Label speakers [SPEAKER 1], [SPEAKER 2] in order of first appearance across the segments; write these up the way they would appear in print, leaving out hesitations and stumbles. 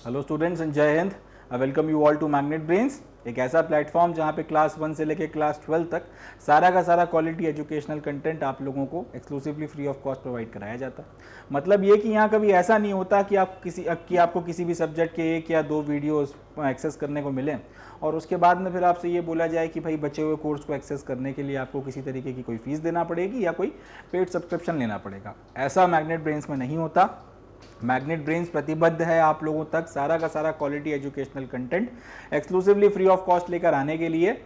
[SPEAKER 1] Hello students and Jai Hind. Welcome you all to magnet brains, एक ऐसा platform जहाँ पे क्लास 1 से लेकर क्लास 12 तक सारा का सारा क्वालिटी एजुकेशनल कंटेंट आप लोगों को exclusively free of cost provide कराया जाता है। मतलब ये कि यहाँ कभी ऐसा नहीं होता कि आपको किसी भी सब्जेक्ट के 1 या 2 वीडियोस एक्सेस करने को मिलें और उसके बाद में फिर आपसे ये बोला जाए कि भाई बचे हुए कोर्स को एक्सेस करने के लिए आपको किसी तरीके की कोई फीस देना पड़ेगी या कोई पेड सब्सक्रिप्शन लेना पड़ेगा। ऐसा मैग्नेट ब्रेन्स में नहीं होता। मैग्नेट ब्रेन्स प्रतिबद्ध है आप लोगों तक सारा का सारा quality educational content exclusively free of cost लेकर आने के लिए,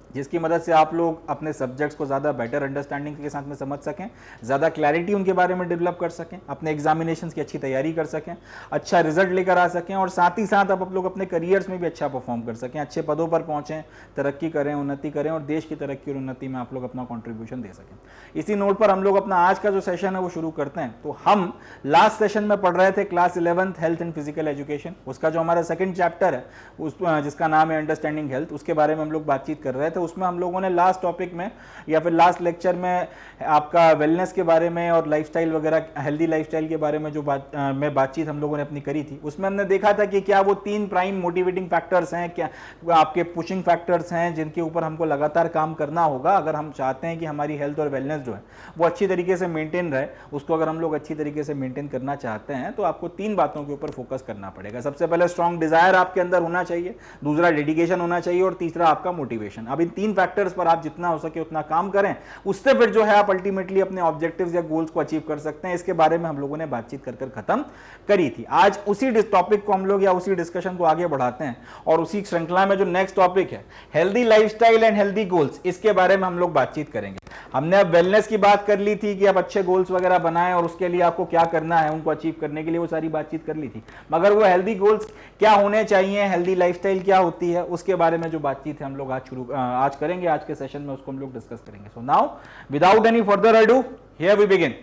[SPEAKER 1] जिसकी मदद से आप लोग अपने सब्जेक्ट्स को ज़्यादा बेटर अंडरस्टैंडिंग के साथ में समझ सकें, ज़्यादा क्लैरिटी उनके बारे में डेवलप कर सकें, अपने एग्जामिनेशंस की अच्छी तैयारी कर सकें, अच्छा रिजल्ट लेकर आ सकें और साथ ही साथ आप लोग अपने करियर्स में भी अच्छा परफॉर्म कर सकें, अच्छे पदों पर पहुँचें, तरक्की करें, उन्नति करें और देश की तरक्की और उन्नति में आप लोग अपना कॉन्ट्रीब्यूशन दे सकें। इसी नोट पर हम लोग अपना आज का जो सेशन है वो शुरू करते हैं। तो हम लास्ट सेशन में पढ़ रहे थे class 11th health and physical education, उसका जो हमारा सेकंड चैप्टर है जिसका नाम है अंडरस्टैंडिंग हेल्थ, उसके बारे में हम लोग बातचीत कर रहे थे। उसमें हम लोगों ने लास्ट टॉपिक में या फिर लास्ट लेक्चर में आपका वेलनेस के बारे में और लाइफस्टाइल वगैरह, हेल्दी लाइफस्टाइल के बारे में जो बातचीत हम लोगों ने अपनी करी थी, उसमें हमने देखा था कि क्या वो 3 प्राइम मोटिवेटिंग फैक्टर्स हैं, क्या आपके पुशिंग फैक्टर्स हैं जिनके ऊपर हमको लगातार काम करना होगा अगर हम चाहते हैं कि हमारी हेल्थ और वेलनेस जो है वो अच्छी तरीके से मेंटेन रहे। उसको अगर हम लोग अच्छी तरीके से मेंटेन करना चाहते हैं तो आपको 3 बातों के ऊपर फोकस करना पड़ेगा। सबसे पहले स्ट्रॉन्ग डिजायर आपके अंदर होना चाहिए, दूसरा डेडिकेशन होना चाहिए और तीसरा आपका मोटिवेशन। अब इन 3 फैक्टर्स पर आप जितना हो सके उतना काम करें, उससे फिर जो है आप अल्टीमेटली अपने ऑब्जेक्टिव्स या गोल्स को अचीव कर सकते हैं। इसके बारे में हम लोगों ने बातचीत कर खत्म करी थी। आज उसी टॉपिक को हम लोग या उसी डिस्कशन को आगे बढ़ाते हैं और उसी श्रृंखला में जो नेक्स्ट टॉपिक है healthy lifestyle and healthy goals, इसके बारे में हम लोग बातचीत करेंगे। हमने अब वेलनेस की बात कर ली थी कि आप अच्छे गोल्स वगैरह बनाएं और उसके लिए आपको क्या करना है, उनको अचीव करने के लिए वो सारी बातचीत कर ली थी। मगर वो हेल्दी गोल्स क्या होने चाहिए, हेल्दी लाइफस्टाइल क्या होती है, उसके बारे में जो बातचीत है हम लोग आज करेंगे। आज के सेशन में उसको हम लोग डिस्कस करेंगे। So now without any further ado here we begin.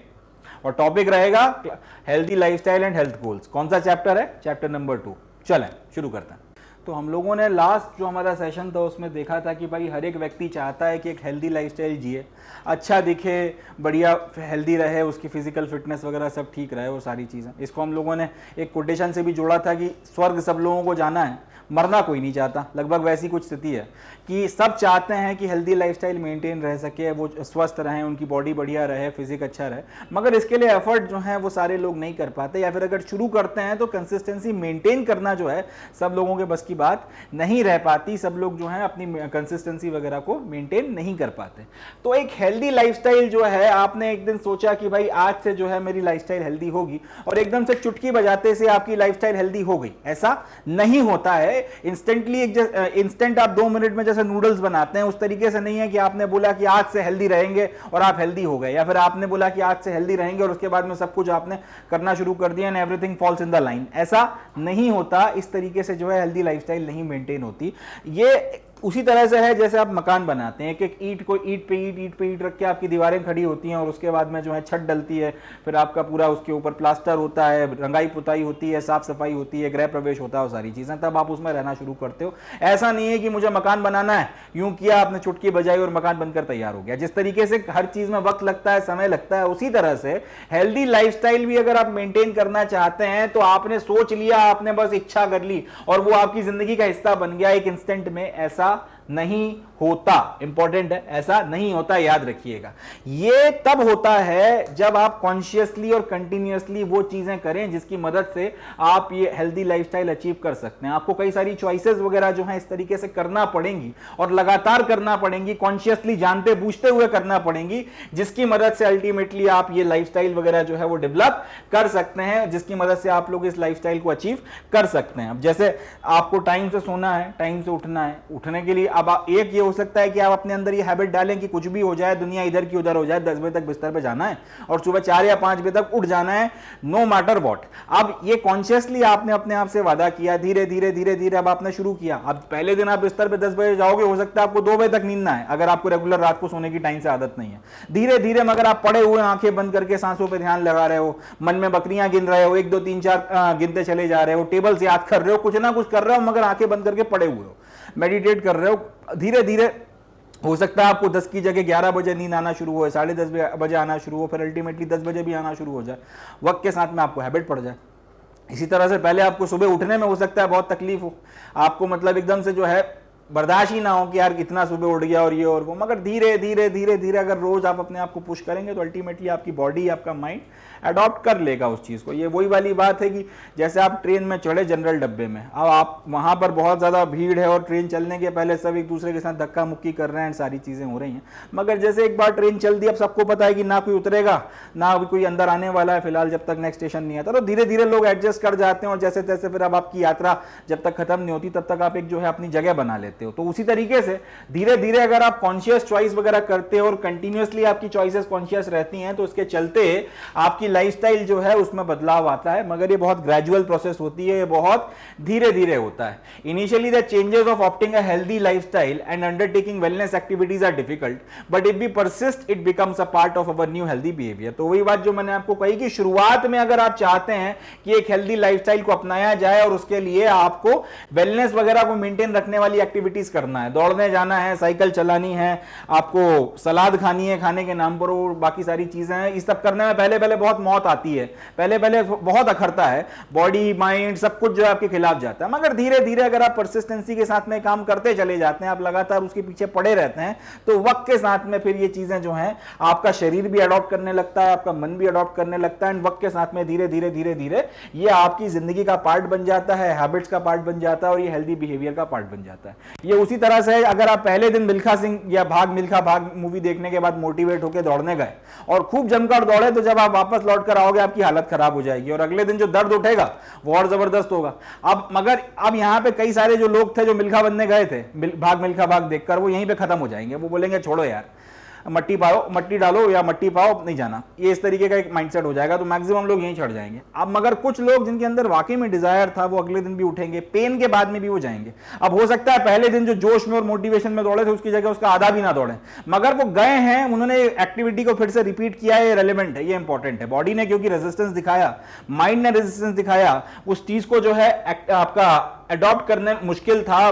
[SPEAKER 1] और टॉपिक रहेगा healthy lifestyle and health goals. कौन सा चैप्टर है? Chapter number 2। चलें शुरू करते हैं। तो हम लोगों ने लास्ट जो हमारा सेशन था उसमें देखा था कि भाई हर एक व्यक्ति चाहता है कि एक हेल्दी लाइफस्टाइल जिए, अच्छा दिखे, बढ़िया हेल्दी रहे, उसकी फिजिकल फिटनेस वगैरह सब ठीक रहे, वो सारी चीज़ें। इसको हम लोगों ने एक कोटेशन से भी जोड़ा था कि स्वर्ग सब लोगों को जाना है, मरना कोई नहीं चाहता। लगभग वैसी कुछ स्थिति है कि सब चाहते हैं कि हेल्दी लाइफस्टाइल मेंटेन रह सके, वो स्वस्थ रहें, उनकी बॉडी बढ़िया रहे, फिजिक अच्छा रहे। मगर इसके लिए एफर्ट जो है वो सारे लोग नहीं कर पाते, या फिर अगर शुरू करते हैं तो कंसिस्टेंसी मेंटेन करना जो है सब लोगों के बस की बात नहीं रह पाती। सब लोग जो है अपनी कंसिस्टेंसी वगैरह को मेंटेन नहीं कर पाते। तो एक हेल्दी लाइफस्टाइल जो है, आपने एक दिन सोचा कि भाई आज से जो है मेरी लाइफस्टाइल हेल्दी होगी और एकदम से चुटकी बजाते से आपकी लाइफस्टाइल हेल्दी हो गई, ऐसा नहीं होता है। इंस्टेंटली इंस्टेंट आप 2 मिनट में जैसे नूडल्स बनाते हैं उस तरीके से नहीं है कि आपने बोला कि आज से हेल्दी रहेंगे और आप हेल्दी हो गए, या फिर आपने बोला कि आज से हेल्दी रहेंगे और उसके बाद में सब कुछ आपने करना शुरू कर दिया and everything falls in the line. ऐसा नहीं होता। इस तरीके से जो है हेल्दी लाइफस्टाइल नहीं मेंटेन होती। ये उसी तरह से है जैसे आप मकान बनाते हैं, एक ईंट को ईंट पे ईंट रख के आपकी दीवारें खड़ी होती हैं और उसके बाद में जो है छत डलती है, फिर आपका पूरा उसके ऊपर प्लास्टर होता है, रंगाई पुताई होती है, साफ सफाई होती है, गृह प्रवेश होता है, वो सारी चीजें, तब आप उसमें रहना शुरू करते हो। ऐसा नहीं है कि मुझे मकान बनाना है, यूं किया आपने चुटकी बजाई और मकान बनकर तैयार हो गया। जिस तरीके से हर चीज में वक्त लगता है, समय लगता है, उसी तरह से हेल्दी लाइफस्टाइल भी अगर आप मेंटेन करना चाहते हैं तो आपने सोच लिया, आपने बस इच्छा कर ली और वो आपकी जिंदगी का हिस्सा बन गया एक इंस्टेंट में, ऐसा नहीं होता। इंपॉर्टेंट है, ऐसा नहीं होता, याद रखिएगा। ये तब होता है जब आप कॉन्शियसली और कंटिन्यूअसली वो चीजें करें जिसकी मदद से आप ये हेल्दी लाइफस्टाइल अचीव कर सकते हैं। आपको कई सारी चॉइसेस वगैरह जो हैं इस तरीके से करना पड़ेंगी और लगातार करना पड़ेंगी, कॉन्शियसली जानते बूझते हुए करना पड़ेंगी, जिसकी मदद से अल्टीमेटली आप ये लाइफस्टाइल वगैरह जो है वो डेवलप कर सकते हैं, जिसकी मदद से आप लोग इस लाइफस्टाइल को अचीव कर सकते हैं। अब जैसे आपको टाइम से सोना है, टाइम से उठना है, उठने के लिए अब एक ये हो सकता है कि आप अपने अंदर ये हैबिट डालें कि कुछ भी हो जाए, दुनिया इधर की उधर हो जाए, 10 बजे तक बिस्तर पे जाना है और सुबह 4 या 5 बजे तक उठ जाना है, नो मैटर व्हाट। अब ये कॉन्शियसली आपने अपने आप से वादा किया, धीरे धीरे धीरे धीरे अब आपने शुरू किया। अब पहले दिन आप बिस्तर पे 10 बजे जाओगे, हो सकता है आपको 2 बजे तक नींद ना है अगर आपको रेगुलर रात को सोने की टाइम से आदत नहीं है। धीरे धीरे मगर आप पड़े हुए आंखें बंद करके सांसों पर ध्यान लगा रहे हो, मन में बकरियां गिन रहे हो, 1 2 3 4 गिनते चले जा रहे हो, टेबल से याद कर रहे हो, कुछ ना कुछ कर रहे हो मगर आंखें बंद करके पड़े हुए हो, मेडिटेट कर रहे हो। धीरे धीरे हो सकता है आपको 10 की जगह 11 बजे नींद आना शुरू हो, 10:30 बजे आना शुरू हो, फिर अल्टीमेटली 10 बजे भी आना शुरू हो जाए। वक्त के साथ में आपको हैबिट पड़ जाए। इसी तरह से पहले आपको सुबह उठने में हो सकता है बहुत तकलीफ हो, आपको मतलब एकदम से जो है बर्दाश्त ही ना हो कि यार इतना सुबह उठ गया और ये और वो, मगर धीरे धीरे धीरे धीरे अगर रोज आप अपने आप को पुश करेंगे तो अल्टीमेटली आपकी बॉडी, आपका माइंड अडॉप्ट कर लेगा उस चीज़ को। ये वही वाली बात है कि जैसे आप ट्रेन में चढ़े जनरल डब्बे में, अब आप वहाँ पर बहुत ज़्यादा भीड़ है और ट्रेन चलने के पहले सब एक दूसरे के साथ धक्का मुक्की कर रहे हैं, सारी चीज़ें हो रही हैं, मगर जैसे एक बार ट्रेन चल दी, अब सबको पता है कि ना कोई उतरेगा ना अभी कोई अंदर आने वाला है फिलहाल जब तक नेक्स्ट स्टेशन नहीं आता, तो धीरे धीरे लोग एडजस्ट कर जाते हैं और जैसे तैसे फिर अब आपकी यात्रा जब तक खत्म नहीं होती तब तक आप एक जो है अपनी जगह बना लेते हो। तो उसी तरीके से धीरे धीरे अगर आप कॉन्शियस चॉइस वगैरह करते हो और कंटिन्यूअसली आपकी चॉइसेस कॉन्शियस रहती हैं तो उसके चलते आपकी लाइफस्टाइल जो है उसमें बदलाव आता है, मगर ये बहुत ग्रेजुअल प्रोसेस होती है, ये बहुत धीरे धीरे होता है। Initially the changes of opting a healthy lifestyle and undertaking wellness activities are difficult, but if we persist it becomes a part of our new healthy behaviour. तो वही बात जो मैंने आपको कही कि शुरुआत में अगर आप चाहते हैं कि एक हेल्दी लाइफस्टाइल को अपनाया जाए और उसके लिए आपको वेलनेस वगैरह को मेंटेन रखने वाली एक्टिविटीज करना है, दौड़ने जाना है, साइकिल चलानी है, आपको सलाद खानी है खाने के नाम पर और बाकी सारी चीजें हैं, इस सब करने में पहले पहले बहुत मौत आती है, पहले पहले बहुत अखरता है, बॉडी माइंड सब कुछ जो है आपके खिलाफ जाता है, मगर धीरे धीरे अगर आप परसिस्टेंसी के साथ में काम करते चले जाते हैं, आप लगातार उसके पीछे पड़े रहते हैं, तो वक्त के साथ में फिर ये चीजें जो हैं आपका शरीर भी अडॉप्ट करने लगता है, आपका मन भी अडॉप्ट करने लगता है, एंड वक्त के साथ में धीरे धीरे धीरे धीरे ये आपकी जिंदगी का पार्ट बन जाता है, हैबिट्स का पार्ट बन जाता है और ये हेल्दी बिहेवियर का पार्ट बन जाता है। ये उसी तरह से अगर आप पहले दिन मिल्खा सिंह या भाग मिल्खा भाग मूवी देखने के बाद मोटिवेट होकर दौड़ने गए और खूब जमकर दौड़े, तो जब आप वापस लौट कर आओगे आपकी हालत खराब हो जाएगी और अगले दिन जो दर्द उठेगा वो और जबरदस्त होगा। अब मगर अब यहाँ पे कई सारे जो लोग थे जो मिल्खा बनने गए थे भाग मिल्खा भाग देखकर, वो यहीं पे खत्म हो जाएंगे, वो बोलेंगे छोड़ो यार, मट्टी पाओ, मट्टी डालो या मट्टी पाओ, नहीं जाना, ये इस तरीके का एक माइंडसेट हो जाएगा, तो मैक्सिमम लोग यहीं चढ़ जाएंगे। अब मगर कुछ लोग जिनके अंदर वाकई में डिजायर था वो अगले दिन भी उठेंगे, पेन के बाद में भी वो जाएंगे। अब हो सकता है पहले दिन जो जोश में और मोटिवेशन में दौड़े थे उसकी जगह उसका आधा भी ना दौड़े, मगर वो गए हैं, उन्होंने एक्टिविटी को फिर से रिपीट किया है, ये रेलेवेंट है, ये इंपॉर्टेंट है। बॉडी ने क्योंकि रेजिस्टेंस दिखाया, माइंड ने रेजिस्टेंस दिखाया, उस चीज को जो है आपका अडॉप्ट करने मुश्किल था,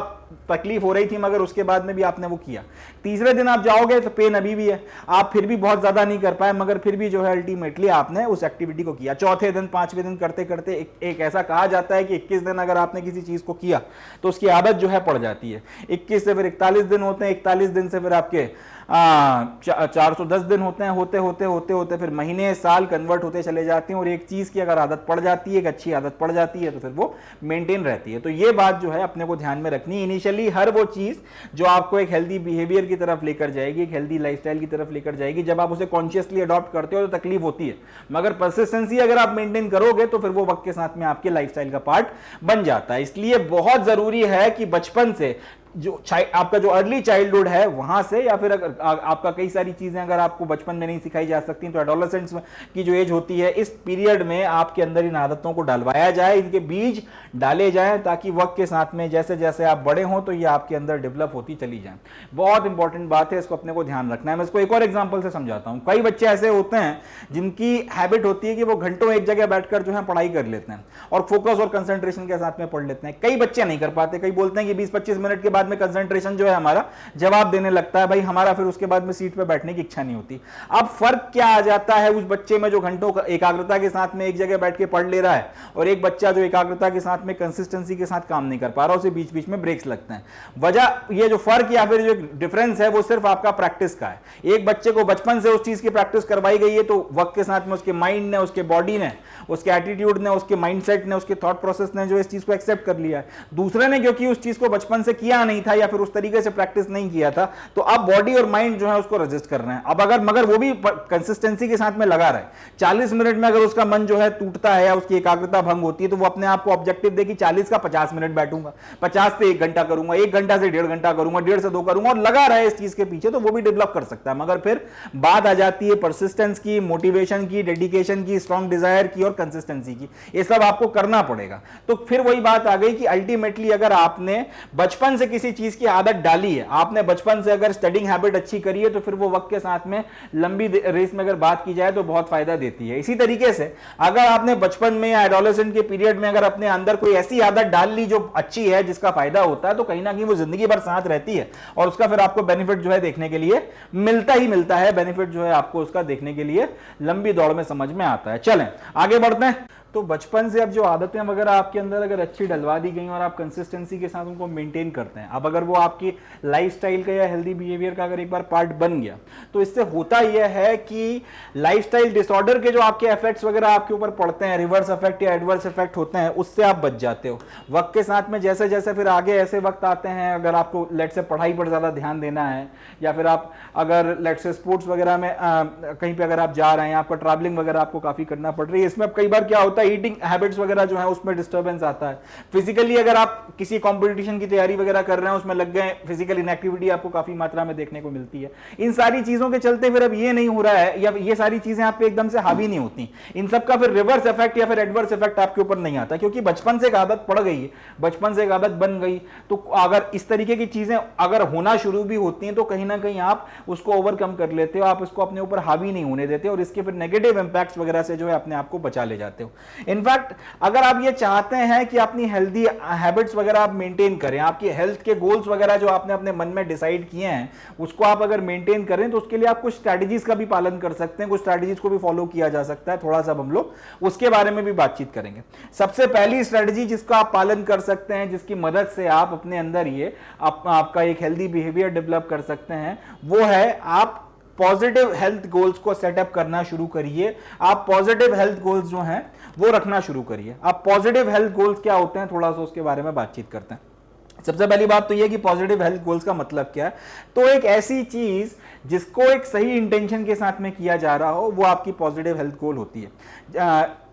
[SPEAKER 1] तकलीफ हो रही थी, मगर उसके बाद में भी आपने वो किया। तीसरे दिन आप जाओगे तो पेन अभी भी है, आप फिर भी बहुत ज्यादा नहीं कर पाए, मगर फिर भी जो है अल्टीमेटली आपने उस एक्टिविटी को किया। चौथे दिन पांचवें दिन करते करते एक ऐसा कहा जाता है कि 21 दिन अगर आपने किसी चीज को किया तो उसकी आदत जो है पड़ जाती है। 21 से फिर 41 दिन होते हैं, 41 दिन से फिर आपके 410 दिन होते हैं, होते होते होते होते फिर महीने साल कन्वर्ट होते चले जाते हैं, और एक चीज की अगर आदत पड़ जाती है, एक अच्छी आदत पड़ जाती है, तो फिर वो मेंटेन रहती है। तो ये बात जो है अपने को ध्यान में रखनी, इनिशियली हर वो चीज जो आपको एक हेल्दी बिहेवियर की तरफ लेकर जाएगी, एक हेल्दी लाइफस्टाइल की तरफ लेकर जाएगी, जब आप उसे कॉन्शियसली अडॉप्ट करते हो तो तकलीफ होती है, मगर परसिस्टेंसी अगर आप मेंटेन करोगे तो फिर वो वक्त के साथ में आपके लाइफस्टाइल का पार्ट बन जाता है। इसलिए बहुत जरूरी है कि बचपन से जो आपका जो अर्ली चाइल्डहुड है वहां से, या फिर अगर आपका कई सारी चीजें अगर आपको बचपन में नहीं सिखाई जा सकती तो एडोलेसेंस की जो एज होती है, इस पीरियड में आपके अंदर इन आदतों को डलवाया जाए, इनके बीज डाले जाएं, ताकि वक्त के साथ में जैसे जैसे आप बड़े हों तो ये आपके अंदर डेवलप होती चली जाए। बहुत इंपॉर्टेंट बात है, इसको अपने को ध्यान रखना है। मैं इसको एक और एग्जाम्पल से समझाता हूं। कई बच्चे ऐसे होते हैं जिनकी हैबिट होती है कि वो घंटों एक जगह बैठकर जो है पढ़ाई कर लेते हैं और फोकस और कंसंट्रेशन के साथ में पढ़ लेते हैं। कई बच्चे नहीं कर पाते, कई बोलते हैं कि 20-25 मिनट के बाद में कंसंट्रेशन जो है हमारा जवाब देने लगता है, भाई हमारा फिर उसके बाद में सीट पे बैठने की इच्छा नहीं होती। अब फर्क क्या आ जाता है उस बच्चे में जो घंटों एकाग्रता के साथ में एक जगह बैठ के पढ़ ले रहा है, और एक बच्चा जो एकाग्रता के साथ में कंसिस्टेंसी के साथ काम नहीं कर पा रहा, उसे बीच बीच में ब्रेक्स लगते हैं। वजह ये जो फर्क या फिर जो डिफरेंस है वो सिर्फ आपका प्रैक्टिस का है। एक बच्चे को बचपन से उस चीज की प्रैक्टिस करवाई गई है तो वक्त के साथ में उसके माइंड ने, उसके बॉडी ने, उसके एटीट्यूड ने, उसके माइंडसेट ने, उसके थॉट प्रोसेस ने जो इस चीज को एक्सेप्ट कर लिया है। दूसरे ने क्योंकि उस चीज को बचपन से किया नहीं था या फिर उस तरीके से प्रैक्टिस नहीं किया था, तो अब बॉडी और माइंड जो है उसको रजिस्ट कर रहे हैं। अब अगर मगर वो भी कंसिस्टेंसी के साथ में लगा रहे, 40 मिनट में अगर उसका मन जो है टूटता है या उसकी एकाग्रता भंग होती है, तो वो अपने आप को ऑब्जेक्टिव दे कि 40 का 50 मिनट बैठूंगा, 50 से 1 घंटा करूंगा, 1 घंटा से 1.5 घंटा करूंगा, 1.5 से 2 करूंगा, और लगा रहे इस चीज के पीछे, तो वो भी डेवलप कर सकता है। मगर फिर बात आ जाती है परसिस्टेंस की, मोटिवेशन की, डेडिकेशन की, स्ट्रॉन्ग डिजायर की और कंसिस्टेंसी की। ये सब आपको करना पड़ेगा। तो फिर वही बात आ गई कि अल्टीमेटली अगर आपने बचपन से किसी चीज की आदत डाली है, आपने बचपन से अगर स्टडिंग हैबिट अच्छी करी है, तो फिर वो वक्त के साथ में लंबी रेस में अगर बात की जाए तो बहुत फायदा देती है। इसी तरीके से अगर आपने बचपन में या एडोलेसेंट के पीरियड में अगर अपने अंदर कोई ऐसी आदत डाल ली जो अच्छी है, जिसका फायदा होता है, तो कहीं ना कहीं वो जिंदगी भर साथ रहती है और उसका फिर आपको बेनिफिट जो है देखने के लिए मिलता ही मिलता है। बेनिफिट जो है आपको उसका देखने के लिए लंबी दौड़ में समझ में आता है। चलें आगे बढ़ते हैं। तो बचपन से अब जो आदतें वगैरह आपके अंदर अगर अच्छी डलवा दी गई और आप कंसिस्टेंसी के साथ उनको मेंटेन करते हैं, अब अगर वो आपकी लाइफस्टाइल का या हेल्दी बिहेवियर का अगर एक बार पार्ट बन गया, तो इससे होता यह है कि लाइफस्टाइल डिसऑर्डर के जो आपके इफेक्ट्स वगैरह आपके ऊपर पड़ते हैं, रिवर्स इफेक्ट या एडवर्स इफेक्ट होते हैं, उससे आप बच जाते हो। वक्त के साथ में जैसे जैसे फिर आगे ऐसे वक्त आते हैं, अगर आपको लेट से पढ़ाई पर ज्यादा ध्यान देना है, या फिर आप अगर लेट से स्पोर्ट्स वगैरह में कहीं पे अगर आप जा रहे हैं, आपको ट्रैवलिंग वगैरह आपको काफी करना पड़ रही है, इसमें अब कई बार क्या होता है, ईटिंग हैबिट्स वगैरह जो है उसमें डिस्टर्बेंस आता है। फिजिकली अगर आप किसी कॉम्पिटिशन की तैयारी वगैरह कर रहे हैं, उसमें लग गए, फिजिकल इनएक्टिविटी आपको काफी मात्रा में देखने को मिलती है। इन सारी चीजों के चलते फिर अब ये नहीं हो रहा है, या ये सारी चीजें आप पे एकदम से हावी नहीं होती, इन सब का फिर रिवर्स इफेक्ट या फिर एडवर्स इफेक्ट आपके ऊपर नहीं आता, क्योंकि बचपन से एक आदत पड़ गई है, बचपन से एक आदत बन गई। तो अगर इस तरीके की चीजें अगर होना शुरू भी होती हैं, तो कहीं ना कहीं आप उसको ओवरकम कर लेते हो, आप उसको अपने ऊपर हावी नहीं होने देते और इसके फिर नेगेटिव इंपैक्ट्स वगैरह से जो है अपने आप को बचा ले जाते हो। इनफैक्ट अगर आप ये चाहते हैं कि अपनी हेल्दी हैबिट्स वगैरह आप मेंटेन करें, आपकी हेल्थ के गोल्स वगैरह जो आपने अपने मन में डिसाइड किए हैं उसको आप अगर मेंटेन करें, तो उसके लिए आप कुछ स्ट्रैटेजीज का भी पालन कर सकते हैं, कुछ स्ट्रैटेजीज को भी फॉलो किया जा सकता है। थोड़ा सा हम लोग उसके बारे में भी बातचीत करेंगे। सबसे पहली स्ट्रैटेजी जिसका आप पालन कर सकते हैं, जिसकी मदद से आप अपने अंदर ये आपका एक हेल्दी बिहेवियर डेवलप कर सकते हैं, वो है आप पॉजिटिव हेल्थ गोल्स को सेटअप करना शुरू करिए। आप पॉजिटिव हेल्थ गोल्स जो हैं वो रखना शुरू करिए। आप पॉजिटिव हेल्थ गोल्स क्या होते हैं, थोड़ा सा उसके बारे में बातचीत करते हैं। सबसे पहली बात तो यह कि पॉजिटिव हेल्थ गोल्स का मतलब क्या है, तो एक ऐसी चीज जिसको एक सही इंटेंशन के साथ में किया जा रहा हो, वो आपकी पॉजिटिव हेल्थ गोल होती है।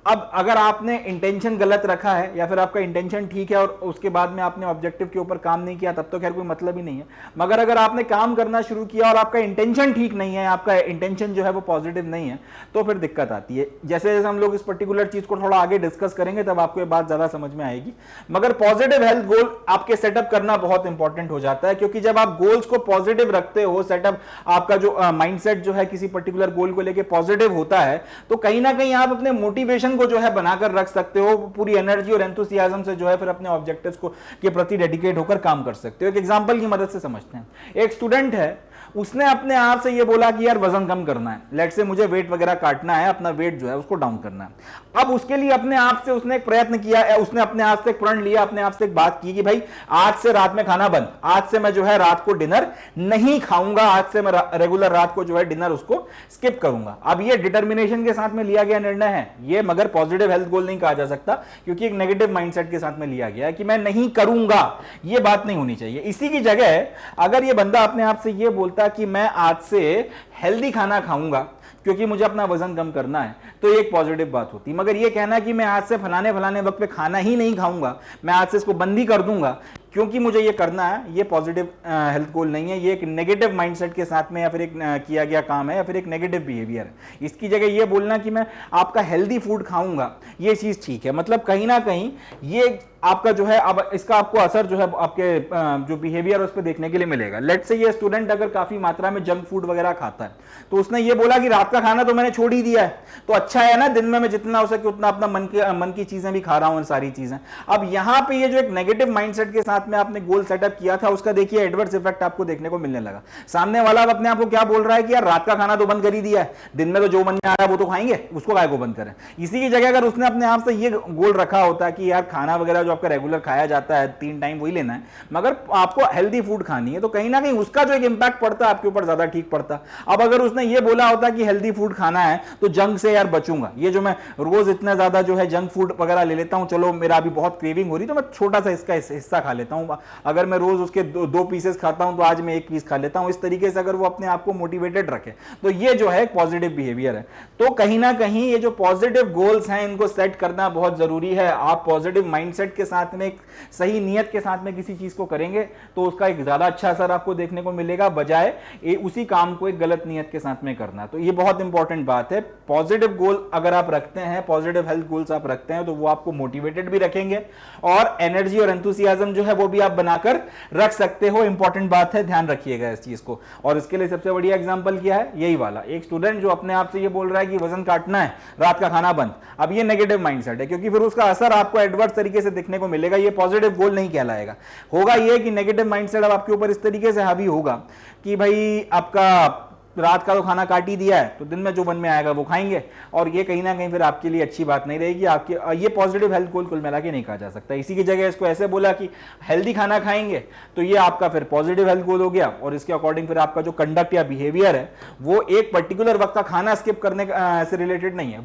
[SPEAKER 1] अब अगर आपने इंटेंशन गलत रखा है या फिर आपका इंटेंशन ठीक है और उसके बाद में आपने ऑब्जेक्टिव के ऊपर काम नहीं किया, तब तो खैर कोई मतलब ही नहीं है। मगर अगर आपने काम करना शुरू किया और आपका इंटेंशन ठीक नहीं है, आपका इंटेंशन जो है वो पॉजिटिव नहीं है, तो फिर दिक्कत आती है। जैसे जैसे हम लोग इस पर्टिकुलर चीज को थोड़ा आगे डिस्कस करेंगे तब आपको ये बात ज्यादा समझ में आएगी। मगर पॉजिटिव हेल्थ गोल आपके सेटअप करना बहुत इंपॉर्टेंट हो जाता है, क्योंकि जब आप गोल्स को पॉजिटिव रखते हो, सेटअप आपका जो माइंडसेट जो है किसी पर्टिकुलर गोल को लेकर पॉजिटिव होता है, तो कहीं ना कहीं आप अपने मोटिवेशन को जो है बनाकर रख सकते हो, पूरी एनर्जी और एंथुसियाज्म से जो है फिर अपने ऑब्जेक्टिव्स को के प्रति डेडिकेट होकर काम कर सकते हो। एक एग्जांपल की मदद से समझते हैं। एक स्टूडेंट है, उसने अपने आप से ये बोला कि यार वजन कम करना है, लेट से मुझे वेट वगैरह काटना है, अपना वेट जो है उसको डाउन करना है। अब उसके लिए अपने आप से उसने एक प्रयत्न किया, उसने अपने आप से एक प्रण लिया, अपने आप से एक बात की कि भाई आज से रात में खाना बंद, आज से मैं जो है रात को डिनर नहीं खाऊंगा, आज से मैं रेगुलर रात को जो है डिनर उसको स्किप करूंगा। अब ये डिटर्मिनेशन के साथ में लिया गया निर्णय है, ये मगर पॉजिटिव हेल्थ गोल नहीं कहा जा सकता, क्योंकि एक नेगेटिव माइंडसेट के साथ में लिया गया है कि मैं नहीं करूंगा, ये बात नहीं होनी चाहिए। इसी की जगह अगर ये बंदा अपने आप से ये बोलता कि मैं आज से हेल्दी खाना खाऊंगा क्योंकि मुझे अपना वजन कम करना है, तो एक पॉजिटिव बात होती। मगर ये कहना कि मैं आज से फलाने फलाने वक्त पे खाना ही नहीं खाऊंगा, मैं आज से इसको बंद ही कर दूंगा क्योंकि मुझे ये करना है, ये पॉजिटिव हेल्थ गोल नहीं है। ये एक नेगेटिव माइंडसेट के साथ में या फिर एक किया गया काम है या फिर एक नेगेटिव बिहेवियर है। इसकी जगह ये बोलना कि मैं आपका हेल्दी फूड खाऊंगा, ये चीज ठीक है। मतलब कहीं ना कहीं ये आपका जो है अब इसका आपको असर जो है आपके जो बिहेवियर उस पर देखने के लिए मिलेगा। लेट से ये स्टूडेंट अगर काफी मात्रा में जंक फूड वगैरह खाता है, तो उसने ये बोला कि रात का खाना तो मैंने छोड़ ही दिया है, तो अच्छा है ना, दिन में मैं जितना हो सके उतना अपना मन की चीजें भी खा रहा हूं, सारी चीजें। अब यहां पे ये जो एक नेगेटिव माइंडसेट के साथ में आपने गोल सेटअप किया था, उसका देखिए एडवर्स इफेक्ट आपको देखने को मिलने लगा। सामने वाला अब अपने आप को क्या बोल रहा है कि यार रात का खाना तो बंद कर ही दिया है, दिन में तो जो मन में आ रहा है वो तो खाएंगे, उसको काय को बंद करें। इसी की जगह अगर उसने अपने आप से ये गोल रखा होता कि यार खाना वगैरह जो आपका रेगुलर खाया जाता है 3 टाइम वही लेना है, मगर आपको हेल्दी फूड खानी है, तो कहीं ना कहीं उसका जो एक इंपैक्ट पड़ता है आपके ऊपर ज्यादा ठीक पड़ता। अब अगर उसने ये बोला होता कि हेल्दी फूड खाना है तो जंक से यार बचूंगा, ये जो मैं रोज इतना ज्यादा जो है जंक फूड वगैरह ले लेता हूं, चलो मेरा अभी बहुत क्रेविंग हो रही तो मैं छोटा सा इसका हिस्सा खा लेता हूं, अगर मैं रोज उसके 2 पीसेस खाता हूं तो आज मैं 1 पीस खा लेता हूं। इस तरीके से अगर वो अपने आप को मोटिवेटेड रखे, तो ये जो है पॉजिटिव बिहेवियर है। तो कहीं ना कहीं ये जो पॉजिटिव गोल्स हैं इनको सेट करना बहुत जरूरी है। आप पॉजिटिव माइंडसेट के साथ में, एक सही नियत के साथ में किसी चीज को करेंगे तो उसका एक ज्यादा अच्छा असर आपको देखने को मिलेगा, बजाय उसी काम को एक गलत नियत के साथ में करना। तो ये बहुत इंपॉर्टेंट बात है। पॉजिटिव गोल अगर आप रखते हैं, पॉजिटिव हेल्थ गोल्स आप रखते हैं, तो वो आपको मोटिवेटेड भी रखेंगे और एनर्जी और एंथुसियाज्म जो है वो भी आप बनाकर रख सकते हो। इंपॉर्टेंट बात है, ध्यान रखिएगा इस चीज को। और इसके लिए सबसे बढ़िया एग्जांपल क्या है, यही वाला एक स्टूडेंट जो अपने आप से ये बोल रहा है कि वजन काटना है, रात का खाना बंद। अब ये नेगेटिव माइंडसेट है, क्योंकि फिर उसका असर आपको एडवर्स तरीके से देखने को मिलेगा, ये पॉजिटिव गोल नहीं कहलाएगा। होगा ये कि नेगेटिव माइंडसेट अब आपके ऊपर इस तरीके से हावी होगा कि भाई आपका रात का तो खाना काट ही दिया है, तो दिन में जो मन में आएगा वो खाएंगे, और ये कहीं ना कहीं फिर आपके लिए अच्छी बात नहीं रहेगी। आपके ये पॉजिटिव हेल्थ गोल कुल मिला के नहीं कहा जा सकता। इसी की जगह इसको ऐसे बोला कि हेल्दी खाना खाएंगे, तो ये आपका फिर पॉजिटिव हेल्थ गोल हो गया, और इसके अकॉर्डिंग फिर आपका जो कंडक्ट या बिहेवियर है वो एक पर्टिकुलर वक्त का खाना स्किप करने से रिलेटेड नहीं है,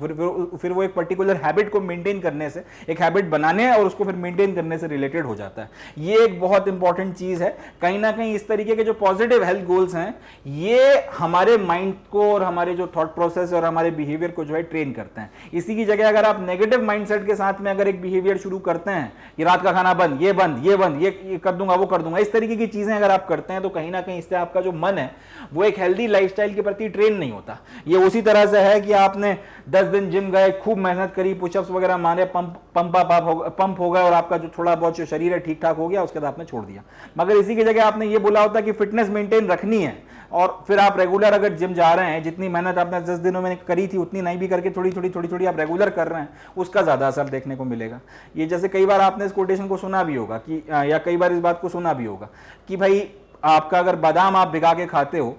[SPEAKER 1] फिर वो एक पर्टिकुलर हैबिट को मेंटेन करने से, एक हैबिट बनाने और उसको फिर मेंटेन करने से रिलेटेड हो जाता है। ये एक बहुत इंपॉर्टेंट चीज है। कहीं ना कहीं इस तरीके के जो पॉजिटिव हेल्थ गोल्स हैं ये हमारे माइंड को और हमारे जो थॉट प्रोसेस और हमारे बिहेवियर को जो है ट्रेन करते हैं। इसी की जगह अगर आप नेगेटिव माइंडसेट के साथ में अगर एक बिहेवियर शुरू करते हैं कि रात का खाना बंद, ये बंद, ये बंद, ये कर दूंगा, वो कर दूंगा, इस तरीके की चीजें अगर आप करते हैं तो कहीं ना कहीं इससे आपका जो मन है वो एक हेल्दी लाइफस्टाइल के प्रति ट्रेन नहीं होता। ये उसी तरह से है कि आपने 10 दिन जिम गए, खूब मेहनत करी, पुशअप्स वगैरह मारे, पंप हो गया और आपका जो थोड़ा बहुत जो शरीर है ठीक ठाक हो गया, उसके बाद आपने छोड़ दिया। मगर इसी की जगह आपने ये बोला होता कि फिटनेस मेंटेन रखनी है, और फिर आप रेगुलर अगर जिम जा रहे हैं, जितनी मेहनत आपने 10 दिनों में करी थी उतनी नहीं भी करके थोड़ी थोड़ी आप रेगुलर कर रहे हैं, उसका ज्यादा असर देखने को मिलेगा। ये जैसे कई बार आपने इस कोटेशन को सुना भी होगा कि या कई बार इस बात को सुना भी होगा कि भाई आपका अगर बादाम आप भिगा के खाते हो,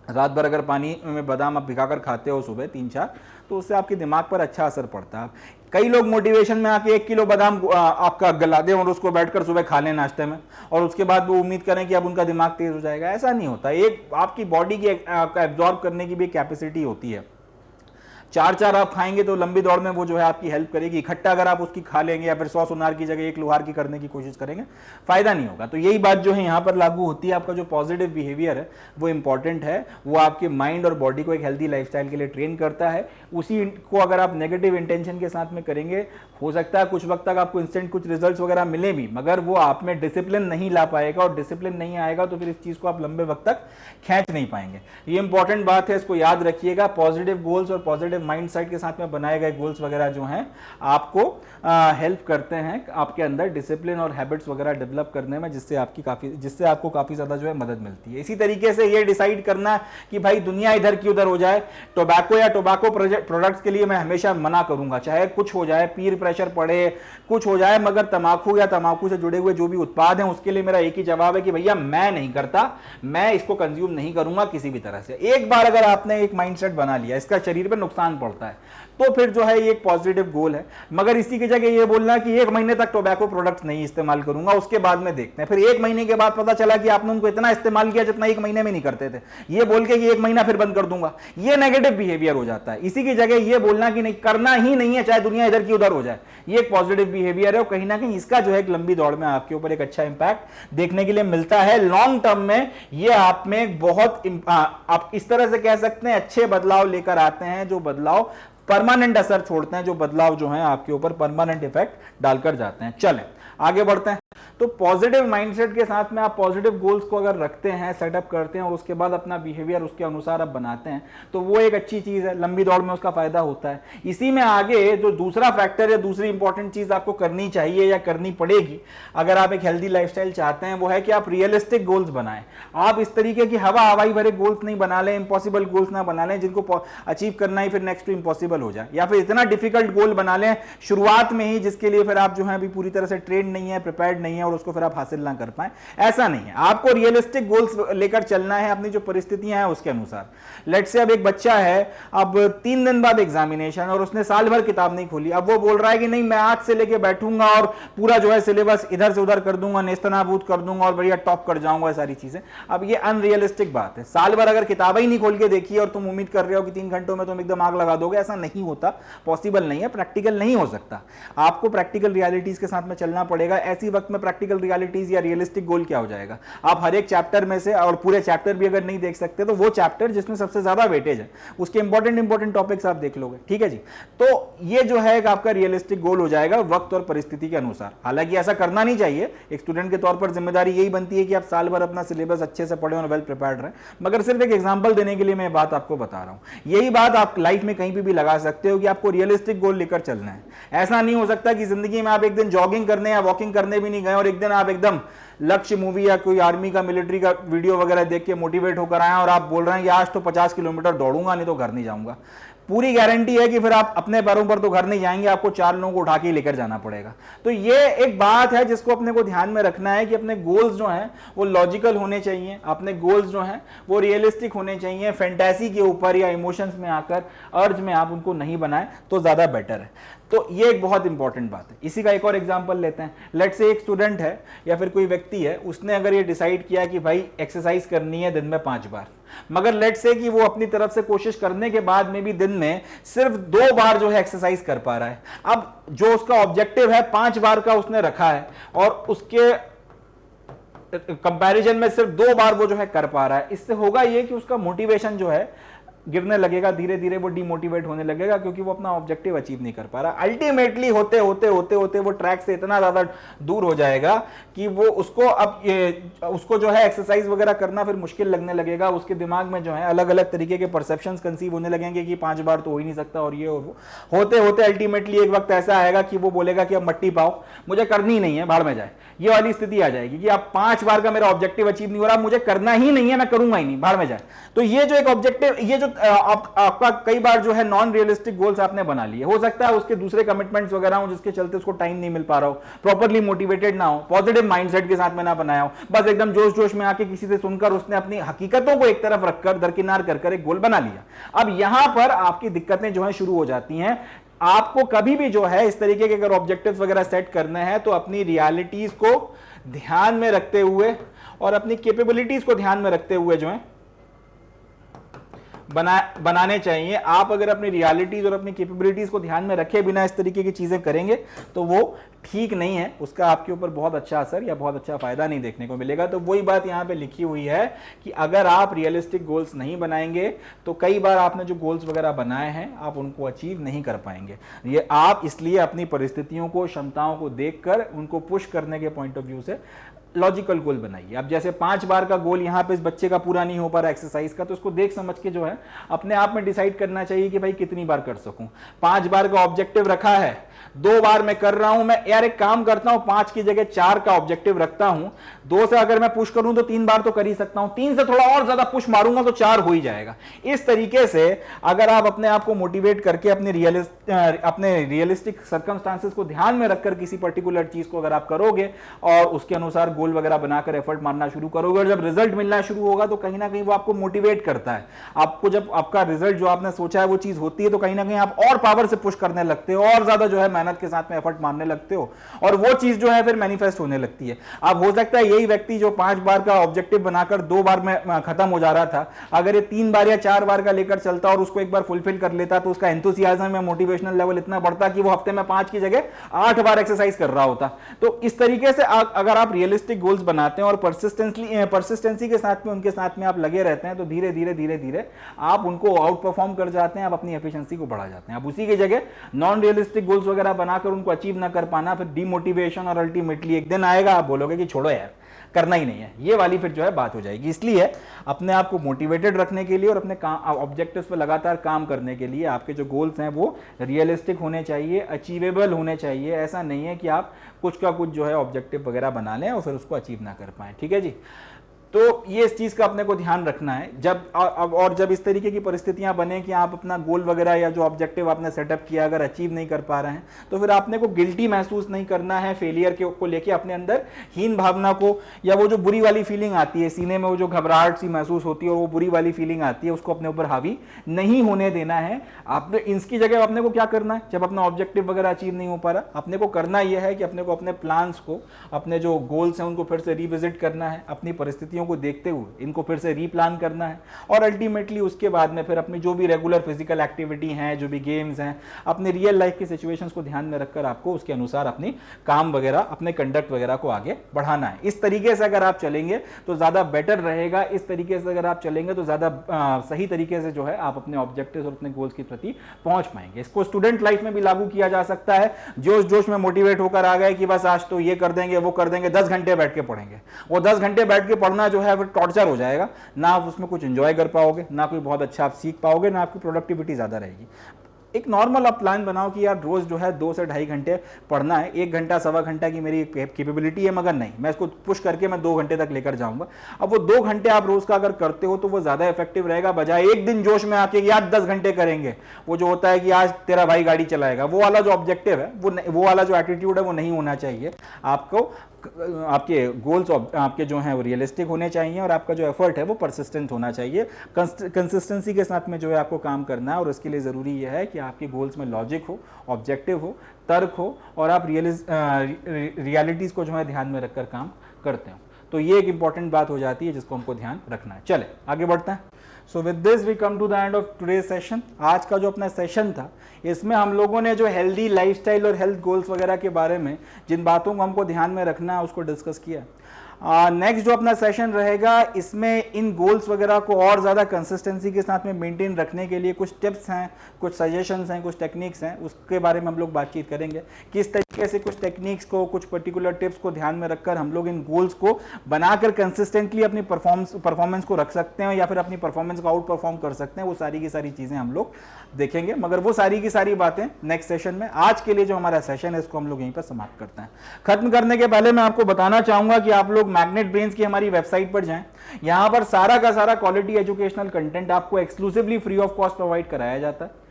[SPEAKER 1] रात भर अगर पानी में बादाम आप भिगाकर खाते हो सुबह 3-4, तो उससे आपके दिमाग पर अच्छा असर पड़ता है। कई लोग मोटिवेशन में आके 1 किलो बादाम आपका गला दें और उसको बैठकर सुबह खा लें नाश्ते में, और उसके बाद वो उम्मीद करें कि अब उनका दिमाग तेज हो जाएगा। ऐसा नहीं होता। एक आपकी बॉडी की एब्जॉर्ब करने की भी कैपेसिटी होती है। 4 आप खाएंगे तो लंबी दौड़ में वो जो है आपकी हेल्प करेगी। इकट्ठा अगर आप उसकी खा लेंगे या फिर 100 सुनार की जगह 1 लोहार की करने की कोशिश करेंगे, फायदा नहीं होगा। तो यही बात जो है यहाँ पर लागू होती है। आपका जो पॉजिटिव बिहेवियर है वो इंपॉर्टेंट है, वो आपके माइंड और बॉडी को एक हेल्दी लाइफस्टाइल के लिए ट्रेन करता है। उसी को अगर आप नेगेटिव इंटेंशन के साथ में करेंगे, हो सकता है कुछ वक्त तक आपको इंस्टेंट कुछ रिजल्ट्स वगैरह मिले भी, मगर वो आप में डिसिप्लिन नहीं ला पाएगा, और डिसिप्लिन नहीं आएगा तो फिर इस चीज को आप लंबे वक्त तक खींच नहीं पाएंगे। ये इंपॉर्टेंट बात है, इसको याद रखिएगा। पॉजिटिव गोल्स और पॉजिटिव माइंडसेट के साथ में बनाए गए गोल्स वगैरह जो हैं आपको हेल्प करते हैं आपके अंदर डिसिप्लिन और हैबिट्स वगैरह डेवलप करने में, जिससे आपको काफी ज्यादा जो है मदद मिलती है। इसी तरीके से ये डिसाइड करना कि भाई दुनिया इधर की उधर हो जाए, टोबैको या टोबैको प्रोडक्ट्स के लिए मैं हमेशा मना करूंगा, चाहे कुछ हो जाए, पीर प्रेशर पड़े, कुछ हो जाए, मगर तंबाकू या तंबाकू से जुड़े हुए जो भी उत्पाद हैं उसके लिए मेरा एक ही जवाब है कि भैया मैं नहीं करता, मैं इसको कंज्यूम नहीं करूंगा किसी भी तरह से। एक बार अगर आपने एक माइंडसेट बना लिया, इसका शरीर पर नुकसान पड़ता है, तो फिर जो है ये एक पॉजिटिव गोल है। मगर इसी की जगह ये बोलना कि 1 महीने तक टोबैको प्रोडक्ट्स नहीं इस्तेमाल करूंगा, उसके बाद में देखते हैं। फिर 1 महीने के बाद पता चला कि आपने उनको इतना इस्तेमाल किया जितना 1 महीने में नहीं करते थे, ये बोल के कि 1 महीना फिर बंद कर दूंगा, ये नेगेटिव बिहेवियर हो जाता है। इसी की जगह ये बोलना कि नहीं करना ही नहीं है, चाहे दुनिया इधर की उधर हो जाए, ये एक पॉजिटिव बिहेवियर है। और कहीं ना कहीं इसका जो है एक लंबी दौड़ में आपके ऊपर एक अच्छा इंपैक्ट देखने के लिए मिलता है। लॉन्ग टर्म में ये आप में बहुत आप इस तरह से कह सकते हैं अच्छे बदलाव लेकर आते हैं, जो बदलाव परमानेंट असर छोड़ते हैं, जो बदलाव जो है आपके ऊपर परमानेंट इफेक्ट डालकर जाते हैं। चलें आगे बढ़ते हैं। तो पॉजिटिव माइंडसेट के साथ में आप पॉजिटिव गोल्स को अगर रखते हैं, सेटअप करते हैं और उसके बाद अपना बिहेवियर उसके अनुसार आप बनाते हैं, तो वो एक अच्छी चीज है, लंबी दौड़ में उसका फायदा होता है। इसी में आगे जो दूसरा फैक्टर या दूसरी इंपॉर्टेंट चीज आपको करनी चाहिए या करनी पड़ेगी अगर आप एक हेल्दी लाइफस्टाइल चाहते हैं, वो है कि आप रियलिस्टिक गोल्स बनाएं। आप इस तरीके की हवाई भरे गोल्स नहीं बना लें, इंपॉसिबल गोल्स ना बना लें जिनको अचीव करना ही फिर नेक्स्ट टू इंपॉसिबल हो जाए, या फिर इतना डिफिकल्ट गोल बना लें शुरुआत में ही जिसके लिए फिर आप जो है अभी पूरी तरह से ट्रेन नहीं है, प्रिपेयर्ड नहीं है और उसको फिर आप हासिल ना कर पाए। ऐसा नहीं है, आपको रियलिस्टिक गोल्स लेकर चलना है अपनी जो परिस्थितियां हैं उसके अनुसार। लेट्स से अब एक बच्चा है, अब 3 दिन बाद एग्जामिनेशन और उसने साल भर किताब नहीं खोली, अब वो बोल रहा है कि नहीं मैं आज से लेके बैठूंगा और पूरा जो है सिलेबस इधर से उधर कर दूंगा, नेस्तनाबूद कर दूंगा और बढ़िया टॉप कर जाऊंगा, सारी चीजें। अब ये अनरियलिस्टिक बात है। साल भर अगर किताबें ही नहीं खोल के देखी और तुम उम्मीद कर रहे हो कि 3 घंटों में तुम एकदम आग लगा दोगे, ऐसा नहीं होता, पॉसिबल नहीं है, प्रैक्टिकल नहीं हो सकता। आपको प्रैक्टिकल रियलिटीज के साथ में चलना पड़ेगा। ऐसी वक्त में प्रैक्टिकल रियलिटीज या रियलिस्टिक गोल क्या हो जाएगा, आप हर एक चैप्टर में से, और पूरे चैप्टर भी अगर नहीं देख सकते तो वो चैप्टर जिसमें सबसे ज्यादा वेटेज है उसके इंपॉर्टेंट टॉपिक्स आप देख लोगे, ठीक है जी। तो ये जो है आपका रियलिस्टिक गोल हो जाएगा वक्त और परिस्थिति के अनुसार। हालांकि ऐसा करना नहीं चाहिए, एक स्टूडेंट के तौर पर जिम्मेदारी यही बनती है कि आप साल भर अपना सिलेबस अच्छे से पढ़ें और वेल प्रिपेयर्ड रहें, मगर सिर्फ एक एग्जांपल देने के लिए मैं बात आपको बता रहा हूं। यही बात आप लाइफ में कहीं भी लगा सकते हो कि आपको रियलिस्टिक गोल लेकर चलना है। ऐसा नहीं हो सकता कि जिंदगी में आप एक दिन जॉगिंग करने या वॉकिंग करने भी नहीं गए और एक दिन आप एकदम लक्ष्य मूवी या कोई आर्मी का मिलिट्री का वीडियो वगैरह देख के मोटिवेट होकर आए और आप बोल रहे हैं कि आज तो 50 किलोमीटर दौड़ूंगा नहीं तो घर नहीं जाऊंगा। पूरी गारंटी है कि फिर आप अपने पैरों पर तो घर नहीं जाएंगे, आपको 4 लोगों को उठा के लेकर जाना पड़ेगा। तो ये एक बात है जिसको अपने को ध्यान में रखना है कि अपने गोल्स जो हैं वो लॉजिकल होने चाहिए, अपने गोल्स जो हैं वो रियलिस्टिक होने चाहिए। फैंटेसी के ऊपर या इमोशंस में आकर अर्ज में आप उनको नहीं बनाएं तो ज्यादा बेटर है। तो ये एक बहुत इंपॉर्टेंट बात है। इसी का एक और एग्जांपल लेते हैं। लेट्स से एक स्टूडेंट है या फिर कोई व्यक्ति है, उसने अगर ये डिसाइड किया कि भाई एक्सरसाइज करनी है दिन में 5 बार, मगर लेट्स से कि वो अपनी तरफ से कोशिश करने के बाद में भी दिन में सिर्फ 2 बार जो है एक्सरसाइज कर पा रहा है। अब जो उसका ऑब्जेक्टिव है 5 बार का उसने रखा है और उसके कंपैरिजन में सिर्फ 2 बार वो जो है कर पा रहा है। इससे होगा ये कि उसका मोटिवेशन जो है गिरने लगेगा, धीरे धीरे वो डिमोटिवेट होने लगेगा क्योंकि वो अपना ऑब्जेक्टिव अचीव नहीं कर पा रहा। अल्टीमेटली होते होते होते होते वो ट्रैक से इतना ज्यादा दूर हो जाएगा कि वो उसको जो है एक्सरसाइज वगैरह करना फिर मुश्किल लगने लगेगा। उसके दिमाग में जो है अलग अलग तरीके के परसेप्शंस कंसीव होने लगेंगे कि 5 बार तो हो ही नहीं सकता और ये और वो। होते होते अल्टीमेटली एक वक्त ऐसा आएगा कि वो बोलेगा कि अब मट्टी पाओ, मुझे करनी ही नहीं है, भाड़ में जाए। ये वाली स्थिति आ जाएगी कि आप 5 बार का मेरा ऑब्जेक्टिव अचीव नहीं हो रहा, मुझे करना ही नहीं है, मैं करूंगा ही नहीं, भाड़ में जाए। तो ये जो एक ऑब्जेक्टिव, ये जो आपका कई बार जो है नॉन रियलिस्टिक गोल्स आपने बना लिए, हो सकता है उसके दूसरे कमिटमेंट्स वगैरह हो जिसके चलते उसको टाइम नहीं मिल पा रहा हो, प्रॉपर्ली मोटिवेटेड ना हो, पॉजिटिव माइंडसेट के साथ में ना बनाया हो, बस एकदम जोश जोश में आके किसी से सुनकर उसने अपनी हकीकतों को एक तरफ रखकर दरकिनार कर एक गोल बना लिया। अब यहां पर आपकी दिक्कतें जो है शुरू हो जाती हैं। आपको कभी भी जो है इस तरीके के अगर ऑब्जेक्टिव्स वगैरह सेट करने हैं तो अपनी रियलिटीज को ध्यान में रखते हुए और अपनी कैपेबिलिटीज को ध्यान में रखते हुए जो है बनाने चाहिए। आप अगर अपनी रियलिटीज और अपनी कैपेबिलिटीज को ध्यान में रखे बिना इस तरीके की चीजें करेंगे तो वो ठीक नहीं है, उसका आपके ऊपर बहुत अच्छा असर या बहुत अच्छा फायदा नहीं देखने को मिलेगा। तो वही बात यहां पे लिखी हुई है कि अगर आप रियलिस्टिक गोल्स नहीं बनाएंगे तो कई बार आपने जो गोल्स वगैरह बनाए हैं आप उनको अचीव नहीं कर पाएंगे। ये आप इसलिए अपनी परिस्थितियों को, क्षमताओं को देखकर उनको पुश करने के पॉइंट ऑफ व्यू से लॉजिकल गोल बनाइए। अब जैसे 5 बार का गोल यहां पे इस बच्चे का पूरा नहीं हो पा रहा एक्सरसाइज का, तो उसको देख समझ के जो है अपने आप में डिसाइड करना चाहिए कि भाई कितनी बार कर सकूं। 5 बार का ऑब्जेक्टिव रखा है, 2 बार मैं कर रहा हूं, मैं यार एक काम करता हूं 5 की जगह 4 का ऑब्जेक्टिव रखता हूं। 2 से अगर मैं पुश करूं तो 3 बार तो कर ही सकता हूं, 3 से थोड़ा और ज्यादा पुश मारूंगा तो 4 हो ही जाएगा। इस तरीके से अगर आप अपने आप को मोटिवेट करके अपने रियलिस्टिक सर्कमस्टांसेस को ध्यान में रखकर किसी पर्टिकुलर चीज को अगर आप करोगे और उसके अनुसार गोल वगैरह बनाकर एफर्ट मारना शुरू करोगे और जब रिजल्ट मिलना शुरू होगा तो कहीं ना कहीं वो आपको मोटिवेट करता है। आपको जब आपका रिजल्ट जो आपने सोचा है वो चीज होती है तो कहीं ना कहीं आप और पावर से पुश करने लगते हो और ज्यादा जो है मेहनत के साथ में एफर्ट मारने लगते हो और वो चीज जो है फिर मैनिफेस्ट होने लगती है। अब हो सकता है यही व्यक्ति जो 5 बार का ऑब्जेक्टिव बनाकर 2 बार में खत्म हो जा रहा था, अगर ये 3 बार या 4 बार का लेकर चलता और उसको एक बार फुलफिल कर लेता तो उसका एंथुसियाज्म या मोटिवेशनल लेवल इतना बढ़ता कि वो हफ्ते में 5 की जगह 8 बार एक्सरसाइज कर रहा होता। तो इस तरीके से अगर आप रियलिस्टिक गोल्स बनाते हैं और परसिस्टेंसी के साथ में उनके साथ में आप लगे रहते हैं तो धीरे धीरे धीरे धीरे आप उनको आउट परफॉर्म कर जाते हैं, आप अपनी एफिशिएंसी को बढ़ा जाते हैं। अब उसी की जगह नॉन रियलिस्टिक गोल्स वगैरह बनाकर उनको अचीव ना कर पाना, फिर डिमोटिवेशन और अल्टीमेटली एक दिन आएगा आप बोलोगे कि छोड़ो यार करना ही नहीं है, ये वाली फिर जो है बात हो जाएगी। इसलिए अपने आप को मोटिवेटेड रखने के लिए और अपने ऑब्जेक्टिव्स पर लगातार काम करने के लिए आपके जो गोल्स हैं वो रियलिस्टिक होने चाहिए, अचीवेबल होने चाहिए। ऐसा नहीं है कि आप कुछ का कुछ जो है ऑब्जेक्टिव वगैरह बना लें और फिर उसको अचीव ना कर पाएं। ठीक है जी, तो ये इस चीज का अपने को ध्यान रखना है। जब इस तरीके की परिस्थितियां बने कि आप अपना गोल वगैरह या जो ऑब्जेक्टिव आपने सेटअप किया अगर अचीव नहीं कर पा रहे हैं तो फिर आपने को गिल्टी महसूस नहीं करना है फेलियर को लेके, अपने अंदर हीन भावना को या वो जो बुरी वाली फीलिंग आती है सीने में, वो जो घबराहट सी महसूस होती है और वो बुरी वाली फीलिंग आती है, उसको अपने ऊपर हावी नहीं होने देना है। आपने इसकी जगह अपने को क्या करना है, जब अपना ऑब्जेक्टिव वगैरह अचीव नहीं हो पा रहा, अपने को करना यह है कि अपने को अपने प्लान्स को, अपने जो गोल्स हैं उनको फिर से रिविजिट करना है, अपनी परिस्थितियों को देखते हुए इनको फिर से रीप्लान करना है और अल्टीमेटली उसके बाद में फिर अपनी जो भी रेगुलर फिजिकल एक्टिविटी हैं, जो भी गेम्स हैं, अपने रियल लाइफ की सिचुएशंस को ध्यान में रखकर आपको उसके अनुसार अपनी काम वगैरह, अपने कंडक्ट वगैरह को आगे बढ़ाना है। इस तरीके से अगर आप चलेंगे तो ज्यादा बेटर रहेगा। इस तरीके से अगर आप चलेंगे तो ज्यादा सही तरीके से जो है आप अपने ऑब्जेक्टिव्स और अपने गोल्स के प्रति पहुंच पाएंगे। इसको स्टूडेंट लाइफ में भी लागू किया जा सकता है। जोश जोश में मोटिवेट होकर आ गए कि बस आज तो ये कर देंगे, वो कर देंगे, 10 घंटे बैठ के पढ़ेंगे। वो 10 घंटे बैठ के पढ़ना जो है फिर टॉर्चर हो जाएगा, ना आप उसमें कुछ एंजॉय कर पाओगे, ना कोई बहुत अच्छा आप सीख पाओगे, ना आपकी प्रोडक्टिविटी ज्यादा रहेगी। एक नॉर्मल आप प्लान बनाओ कि यार रोज जो है 2 से 2.5 घंटे पढ़ना है, 1 घंटा सवा घंटा की मेरी कैपेबिलिटी है, मगर नहीं मैं इसको पुश करके मैं 2 घंटे तक लेकर जाऊंगा। अब वो 2 घंटे आप रोज का अगर करते हो तो वो ज्यादा इफेक्टिव रहेगा, बजाय एक दिन जोश में आके यार 10 घंटे करेंगे। वो जो होता है कि आज तेरा भाई गाड़ी चलाएगा, वो वाला जो ऑब्जेक्टिव है, वो वाला जो एटीट्यूड है वो नहीं होना चाहिए। आपको आपके गोल्स आपके जो हैं वो रियलिस्टिक होने चाहिए और आपका जो एफर्ट है वो परसिस्टेंट होना चाहिए। कंसिस्टेंसी के साथ में जो है आपको काम करना है और उसके लिए ज़रूरी यह है कि आपके गोल्स में लॉजिक हो, ऑब्जेक्टिव हो, तर्क हो और आप रियलिटीज़ को जो है ध्यान में रखकर काम करते हो। तो ये एक इंपॉर्टेंट बात हो जाती है जिसको हमको ध्यान रखना है। चले आगे बढ़ते हैं। So with this we come to the end of today session. आज का जो अपना सेशन था इसमें हम लोगों ने जो हेल्दी लाइफस्टाइल और हेल्थ गोल्स वगैरह के बारे में जिन बातों को हमको ध्यान में रखना है उसको डिस्कस किया। नेक्स्ट जो अपना सेशन रहेगा इसमें इन गोल्स वगैरह को और ज़्यादा कंसिस्टेंसी के साथ में मेंटेन रखने के लिए कुछ टिप्स हैं, कुछ सजेशंस हैं, कुछ टेक्निक्स हैं, उसके बारे में हम लोग बातचीत करेंगे। किस तरीके से कुछ टेक्निक्स को, कुछ पर्टिकुलर टिप्स को ध्यान में रखकर हम लोग इन गोल्स को बनाकर कंसिस्टेंटली अपनी परफॉर्मेंस को रख सकते हैं या फिर अपनी परफॉर्मेंस को आउट परफॉर्म कर सकते हैं। वो सारी की सारी चीज़ें हम लोग देखेंगे, मगर वो सारी की सारी बातें नेक्स्ट सेशन में। आज के लिए जो हमारा सेशन है इसको हम लोग यहीं पर समाप्त करते हैं। खत्म करने के पहले मैं आपको बताना चाहूंगा कि आप लोग मैग्नेट ब्रेन्स की हमारी वेबसाइट पर जाएं। यहां पर सारा का सारा क्वालिटी एजुकेशनल कंटेंट आपको exclusively free of cost provide कराया जाता है।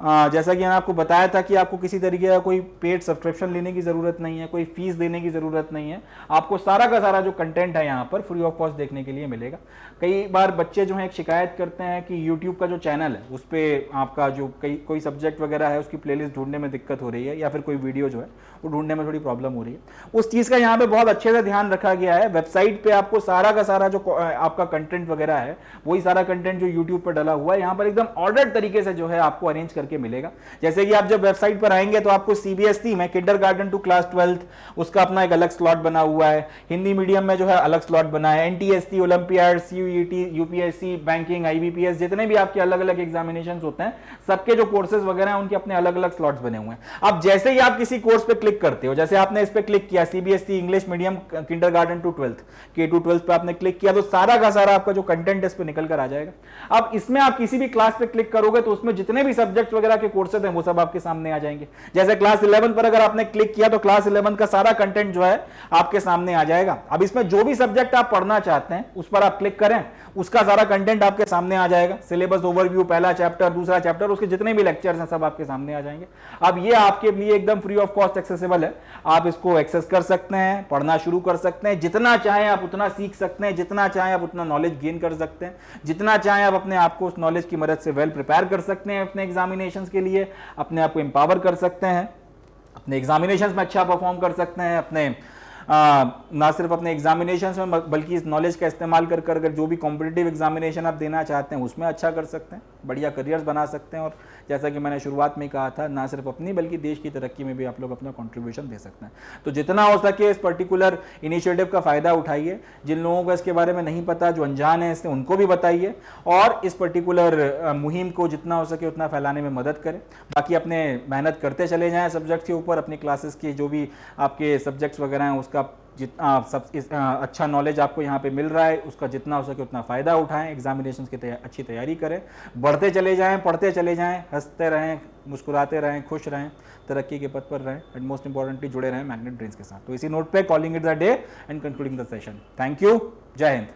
[SPEAKER 1] जैसा कि मैंने आपको बताया था कि आपको किसी तरीके का कोई पेड सब्सक्रिप्शन लेने की ज़रूरत नहीं है, कोई फीस देने की ज़रूरत नहीं है। आपको सारा का सारा जो कंटेंट है यहाँ पर फ्री ऑफ कॉस्ट देखने के लिए मिलेगा। कई बार बच्चे जो है एक शिकायत करते हैं कि यूट्यूब का जो चैनल है उस पर आपका जो कोई सब्जेक्ट वगैरह है उसकी प्लेलिस्ट ढूंढने में दिक्कत हो रही है या फिर कोई वीडियो जो है वो ढूंढने में थोड़ी प्रॉब्लम हो रही है। उस चीज़ का यहाँ पे बहुत अच्छे से ध्यान रखा गया है। वेबसाइट पे आपको सारा का सारा जो आपका कंटेंट वगैरह है वही सारा कंटेंट जो यूट्यूब पर डला हुआ है यहाँ पर एकदम ऑर्डर्ड तरीके से जो है आपको अरेंज करके मिलेगा। जैसे कि आप जब वेबसाइट पर आएंगे तो आपको सीबीएसई में किंडरगार्टन टू क्लास 12 उसका अपना एक अलग स्लॉट बना हुआ है, हिंदी मीडियम में जो है अलग स्लॉट बना है, NTSC, olympiad, CUET, UPSC, banking, IBPS, जितने भी आपके अलग अलग एग्जामिनेशंस होते हैं सबके जो कोर्सेज वगैरह हैं उनके अपने अलग अलग स्लॉट्स बने हुए हैं। अब जैसे ही आप किसी कोर्स पे क्लिक करते हो, जैसे आपने इस पे क्लिक किया CBSE English medium kindergarten to 12th K-12 पे आपने क्लिक किया तो सारा का सारा आपका जो कंटेंट है इस पे निकल कर आ जाएगा। अब इसमें आप किसी भी क्लास पे क्लिक करोगे तो उसमें जितने भी सब्जेक्ट्स वगैरह के कोर्सेज हैं वो सब आपके सामने आ जाएंगे। जैसे क्लास 11 पर अगर आपने क्लिक किया तो क्लास 11 का सारा कंटेंट जो है आपके सामने आ जाएगा। अब इसमें जो भी सब्जेक्ट आप पढ़ना चाहते हैं उस पर आप क्लिक करें, उसका सारा कंटेंट आपके सामने आ जाएगा। सिलेबस ओवरव्यू, पहला चैप्टर, दूसरा चैप्टर, उसके जितने भी लेक्चर्स हैं सब आपके सामने आ जाएंगे। अब ये आपके लिए एकदम फ्री ऑफ कॉस्ट एक्सेसिबल है। आप इसको एक्सेस कर सकते हैं, पढ़ना शुरू कर सकते हैं, जितना चाहें आप उतना सीख सकते हैं, जितना चाहें आप उतना नॉलेज गेन कर सकते हैं, जितना चाहें आप अपने आप को उस नॉलेज की मदद से वेल प्रिपेयर कर सकते हैं अपने एग्जामिनेशंस के लिए, अपने आप को एम्पावर कर सकते हैं, अपने एग्जामिनेशंस में अच्छा परफॉर्म कर सकते हैं, अपने ना सिर्फ अपने एग्जामिनेशंस में बल्कि इस नॉलेज का इस्तेमाल कर कर अगर जो भी कॉम्पिटिटिव एग्जामिनेशन आप देना चाहते हैं उसमें अच्छा कर सकते हैं, बढ़िया करियर्स बना सकते हैं और जैसा कि मैंने शुरुआत में कहा था ना सिर्फ अपनी बल्कि देश की तरक्की में भी आप लोग अपना कंट्रीब्यूशन दे सकते हैं। तो जितना हो सके इस पर्टिकुलर इनिशिएटिव का फ़ायदा उठाइए। जिन लोगों को इसके बारे में नहीं पता, जो अनजान है इससे, उनको भी बताइए और इस पर्टिकुलर मुहिम को जितना हो सके उतना फैलाने में मदद करें। बाकी अपने मेहनत करते चले जाएँ सब्जेक्ट के ऊपर, अपनी क्लासेस के जो भी आपके सब्जेक्ट्स वगैरह हैं उसका अच्छा नॉलेज आपको यहाँ पे मिल रहा है उसका जितना हो सके उतना फ़ायदा उठाएं, एग्जामिनेशन की अच्छी तैयारी करें, बढ़ते चले जाएं, पढ़ते चले जाएं, हंसते रहें, मुस्कुराते रहें, खुश रहें, तरक्की के पथ पर रहें एंड मोस्ट इंपॉर्टेंटली जुड़े रहें मैग्नेट ब्रेन्स के साथ। तो इसी नोट पे calling it the day and concluding the session. Thank you, जय हिंद।